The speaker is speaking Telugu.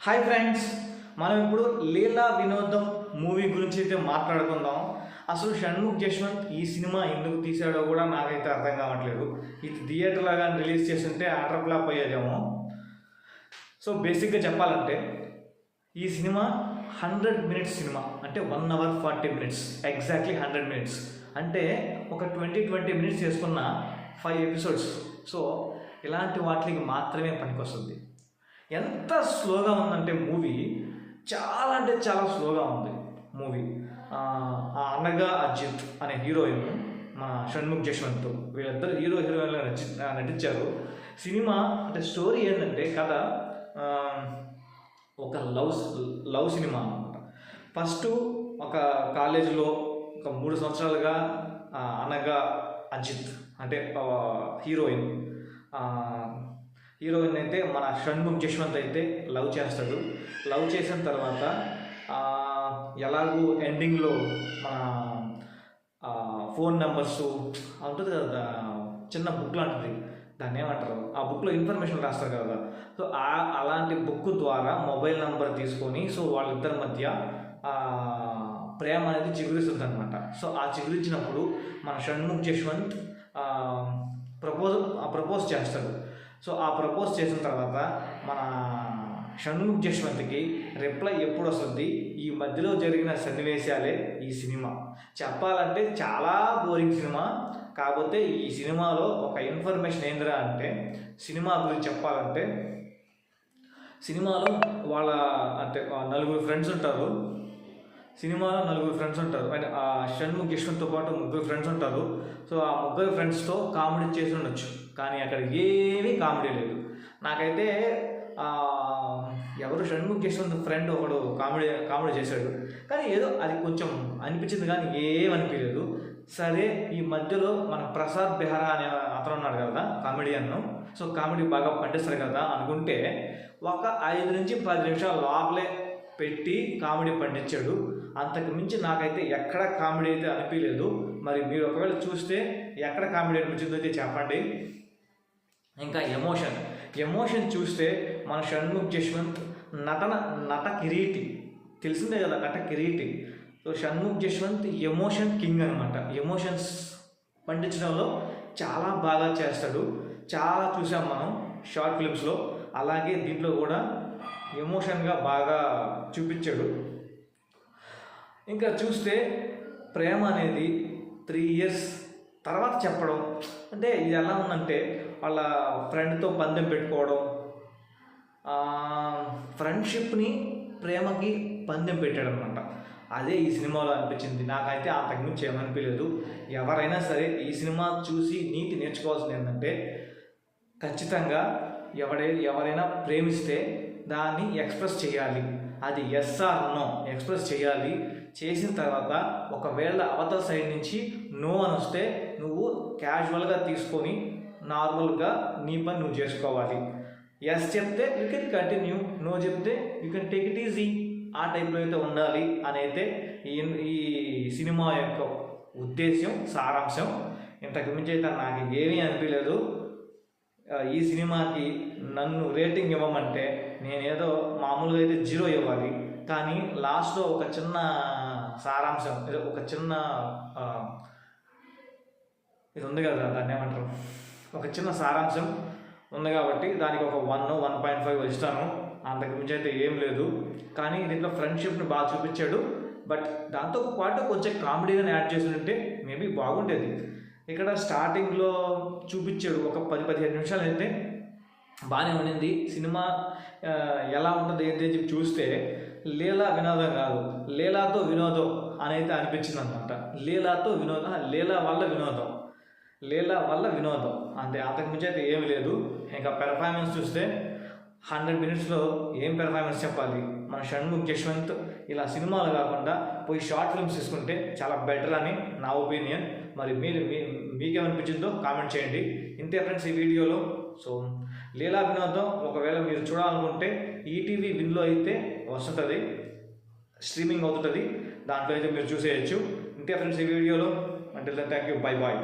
హాయ్ ఫ్రెండ్స్, మనం ఇప్పుడు లీలా వినోదం మూవీ గురించి అయితే మాట్లాడుకుందాం. అసలు షణ్ముఖ్ జశ్వంత్ ఈ సినిమా ఎందుకు తీశాడో కూడా నాకైతే అర్థం కావట్లేదు. ఇది థియేటర్ లాగా రిలీజ్ చేస్తుంటే ఆటర్ ఫ్లాప్ అయ్యేదేమో. సో బేసిక్గా చెప్పాలంటే ఈ సినిమా 100 మినిట్స్ సినిమా, అంటే 1 hour 40 minutes, ఎగ్జాక్ట్లీ 100 minutes. అంటే ఒక 20 minutes చేసుకున్న 5 episodes. సో ఇలాంటి వాటికి మాత్రమే పనికొస్తుంది. ఎంత స్లోగా ఉందంటే మూవీ, చాలా అంటే చాలా స్లోగా ఉంది మూవీ. అనగా అజిత్ అనే హీరోయిన్ మన షణ్ముఖ్ జశ్వంత్, వీళ్ళిద్దరు హీరో హీరోయిన్గా నటించారు. సినిమా అంటే స్టోరీ ఏంటంటే కథ ఒక లవ్ సినిమా అనమాట. ఫస్ట్ ఒక కాలేజీలో ఒక 3 సంవత్సరాలుగా అనగా అజిత్ అంటే హీరోయిన్ అయితే మన షణ్ముఖ్ జశ్వంత్ అయితే లవ్ చేస్తాడు. లవ్ చేసిన తర్వాత ఎలాగూ ఎండింగ్లో మన ఫోన్ నెంబర్స్ ఉంటుంది కదా, చిన్న బుక్ లాంటిది, దాన్ని ఏమంటారు, ఆ బుక్లో ఇన్ఫర్మేషన్ రాస్తారు కదా. సో అలాంటి బుక్ ద్వారా మొబైల్ నెంబర్ తీసుకొని సో వాళ్ళిద్దరి మధ్య ప్రేమ అనేది చిగురిస్తుంది అనమాట. సో ఆ చిగురించినప్పుడు మన షణ్ముఖ్ జశ్వంత్ ప్రపోజ్ చేస్తాడు. సో ఆ ప్రపోజ్ చేసిన తర్వాత మన షణ్ముఖ్ జశ్వంత్కి రిప్లై ఎప్పుడు వస్తుంది? ఈ మధ్యలో జరిగిన సన్నివేశాలే ఈ సినిమా. చెప్పాలంటే చాలా బోరింగ్ సినిమా. కాకపోతే ఈ సినిమాలో ఒక ఇన్ఫర్మేషన్ ఏందిరా అంటే, సినిమా గురించి చెప్పాలంటే సినిమాలో వాళ్ళ అంటే 4 ఫ్రెండ్స్ ఉంటారు. సినిమాలో 4 ఫ్రెండ్స్ ఉంటారు. అంటే ఆ షణ్ముఖ్ జశ్వంత్తో పాటు 3 ఫ్రెండ్స్ ఉంటారు. సో ఆ 3 ఫ్రెండ్స్తో కామెడీ చేసి ఉండొచ్చు, కానీ అక్కడ ఏమీ కామెడీ లేదు. నాకైతే ఎవరు షణ్ముఖ్ జశ్వంత్ ఫ్రెండ్ ఒకడు కామెడీ చేశాడు, కానీ ఏదో అది కొంచెం అనిపించింది, కానీ ఏమనిపించలేదు. సరే, ఈ మధ్యలో మన ప్రసాద్ బెహ్రా అనే అతను ఉన్నాడు కదా, కామెడియన్. సో కామెడీ బాగా పండిస్తారు కదా అనుకుంటే ఒక 5 నుంచి 10 నిమిషాలు లోపలే పెట్టి కామెడీ పండించాడు. అంతకు మించి నాకైతే ఎక్కడ కామెడీ అయితే అనిపించలేదు. మరి మీరు ఒకవేళ చూస్తే ఎక్కడ కామెడీ అనిపించిందో అయితే చెప్పండి. ఇంకా ఎమోషన్ చూస్తే మన షణ్ముఖ్ జశ్వంత్ నట కిరీటి, తెలిసిందే కదా, నట Kireeti. So Shanmukh Jashwanth emotion king అనమాట. ఎమోషన్స్ పండించడంలో చాలా బాగా చేస్తాడు. చాలా చూసాం మనం షార్ట్ ఫిల్మ్స్లో, అలాగే దీంట్లో కూడా ఎమోషన్గా బాగా చూపించాడు. ఇంకా చూస్తే ప్రేమ అనేది 3 years తర్వాత చెప్పడం, అంటే ఇది ఎలా ఉందంటే వాళ్ళ ఫ్రెండ్తో పందెం పెట్టుకోవడం, ఫ్రెండ్షిప్ని ప్రేమకి పందెం పెట్టాడు అనమాట. అదే ఈ సినిమాలో అనిపించింది. నాకైతే అంతకుమించి ఏమనిపించలేదు. ఎవరైనా సరే ఈ సినిమా చూసి నీతి నేర్చుకోవాల్సింది ఏంటంటే, ఖచ్చితంగా ఎవరైనా ప్రేమిస్తే దాన్ని ఎక్స్ప్రెస్ చేయాలి. అది ఎస్ ఆర్ నో ఎక్స్ప్రెస్ చేయాలి. చేసిన తర్వాత ఒకవేళ అవతల సైడ్ నుంచి నో అని వస్తే నువ్వు క్యాజువల్గా తీసుకొని నార్మల్గా నీ పని నువ్వు చేసుకోవాలి. ఎస్ చెప్తే యూ కెన్ కంటిన్యూ, నో చెప్తే you can take it easy. ఆ టైప్లో అయితే ఉండాలి అని అయితే ఈ సినిమా యొక్క ఉద్దేశ్యం, సారాంశం. ఇంతకు మించి అయితే నాకు ఏమీ అనిపించలేదు. ఈ సినిమాకి నన్ను రేటింగ్ ఇవ్వమంటే నేనేదో మామూలుగా అయితే 0 ఇవ్వాలి, కానీ లాస్ట్లో ఒక చిన్న సారాంశం, ఒక చిన్న ఇది ఉంది కదా, దాన్ని ఏమంటారు, ఒక చిన్న సారాంశం ఉంది కాబట్టి దానికి ఒక 1.5 ఇస్తాను. అంతకు మించి అయితే ఏం లేదు. కానీ దీంట్లో ఫ్రెండ్షిప్ని బాగా చూపించాడు. బట్ దాంతో పాటు కొంచెం కామెడీగానే యాడ్ చేస్తుంటే మేబీ బాగుండేది. ఇక్కడ స్టార్టింగ్లో చూపించాడు ఒక 10-15 నిమిషాలు అయితే బాగానే ఉండింది. సినిమా ఎలా ఉంటుంది ఏంటి అని చెప్పి చూస్తే లీలా వినోదం కాదు, లీలాతో వినోదం అని అయితే అనిపించింది అనమాట. లీలా వల్ల వినోదం అంతే, అంతకుమించి అయితే ఏమి లేదు. ఇంకా పెర్ఫార్మెన్స్ చూస్తే 100 minutesలో ఏం పెర్ఫార్మెన్స్ చెప్పాలి. మన షణ్ముఖ్ జశ్వంత్ ఇలా సినిమాలు కాకుండా పోయి షార్ట్ ఫిల్మ్స్ తీసుకుంటే చాలా బెటర్ అని నా ఒపీనియన్. మరి మీకేమనిపించిందో కామెంట్ చేయండి. ఇంతే ఫ్రెండ్స్ ఈ వీడియోలో. సో లీలా వినోదం ఒకవేళ మీరు చూడాలనుకుంటే ఈటీవీ విన్లో అయితే వస్తుంటుంది, స్ట్రీమింగ్ అవుతుంటుంది, దాంట్లో అయితే మీరు చూసేయచ్చు. ఇంతే ఫ్రెండ్స్ ఈ వీడియోలో. అంటే థ్యాంక్ యూ, బై బాయ్.